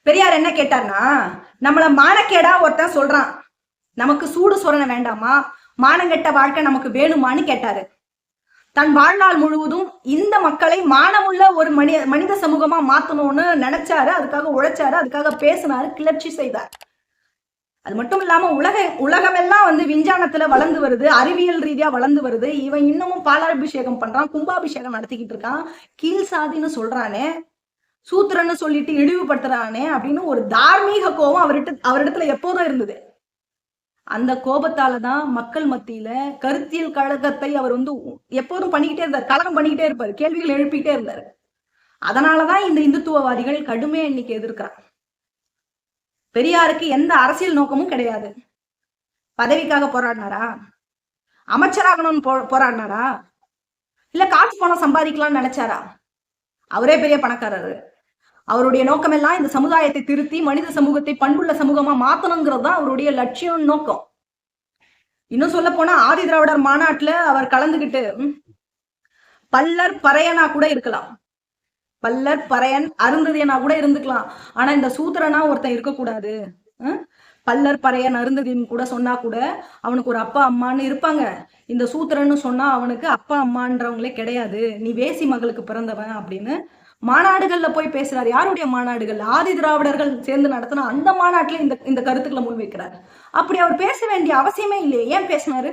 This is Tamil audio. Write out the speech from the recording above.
பெரியார் என்ன கேட்டார்னா, நம்மள மானக்கேடா ஒருத்தன் சொல்றான், நமக்கு சூடு சொரணை வேண்டாமா, மானங்கெட்ட வாழ்க்கை நமக்கு வேணுமான்னு கேட்டாரு. தன் வாழ்நாள் முழுவதும் இந்த மக்களை மானமுள்ள ஒரு மனித சமூகமா மாத்தணும்னு நினைச்சாரு, அதுக்காக உழைச்சாரு, அதுக்காக பேசினாரு, கிளர்ச்சி செய்தார். அது மட்டும் இல்லாம உலகமெல்லாம் வந்து விஞ்ஞானத்துல வளர்ந்து வருது, அறிவியல் ரீதியா வளர்ந்து வருது. இவன் இன்னமும் பாலாபிஷேகம் பண்றான், கும்பாபிஷேகம் நடத்திக்கிட்டு இருக்கான், கீழ் சாதின்னு சொல்றானே, சூத்திரன்னு சொல்லிட்டு இழிவுபடுத்துறானே அப்படின்னு ஒரு தார்மீக கோபம் அவரிடத்துல எப்போதும் இருந்தது. அந்த கோபத்தாலதான் மக்கள் மத்தியில கருத்தியல் கழகத்தை அவர் வந்து எப்போதும் பண்ணிக்கிட்டே இருந்தார், கலகம் பண்ணிக்கிட்டே இருப்பாரு, கேள்விகள் எழுப்பிக்கிட்டே இருந்தாரு. அதனாலதான் இந்த இந்துத்துவவாதிகள் கடுமையா இன்னைக்கு எதிர்க்கிறார். பெரியாருக்கு எந்த அரசியல் நோக்கமும் கிடையாது. பதவிக்காக போராடினாரா, அமைச்சராகணும்னு போராடினாரா, இல்ல காசு பணம் சம்பாதிக்கலாம்னு நினைச்சாரா? அவரே பெரிய பணக்காரரு. அவருடைய நோக்கம் எல்லாம் இந்த சமுதாயத்தை திருத்தி மனித சமூகத்தை பண்புள்ள சமூகமா மாத்தணுங்கிறது தான் அவருடைய லட்சியம், நோக்கம். இன்னும் சொல்ல போனா ஆதி திராவிடர் மாநாட்டுல அவர் கலந்துகிட்டு பல்லர் பறையனா கூட இருக்கலாம், பல்லர் பறையன் அருந்ததியனா கூட இருந்துக்கலாம். ஆனா இந்த சூத்திரனா ஒருத்தன் இருக்கக்கூடாது. பல்லர் பறையன் அருந்ததின்னு கூட சொன்னா கூட அவனுக்கு ஒரு அப்பா அம்மான்னு இருப்பாங்க. இந்த சூத்திரன்னு சொன்னா அவனுக்கு அப்பா அம்மான்றவங்களே கிடையாது, நீ வேசி மகளுக்கு பிறந்தவன் அப்படின்னு மாநாடுகள்ல போய் பேசுறாரு. யாருடைய மாநாடுகள்? ஆதி திராவிடர்கள் சேர்ந்து நடத்தினா அந்த மாநாட்டுல இந்த கருத்துக்களை முன்வைக்கிறார். அப்படி அவர் பேச வேண்டிய அவசியமே இல்லையே, ஏன் பேசினாரு?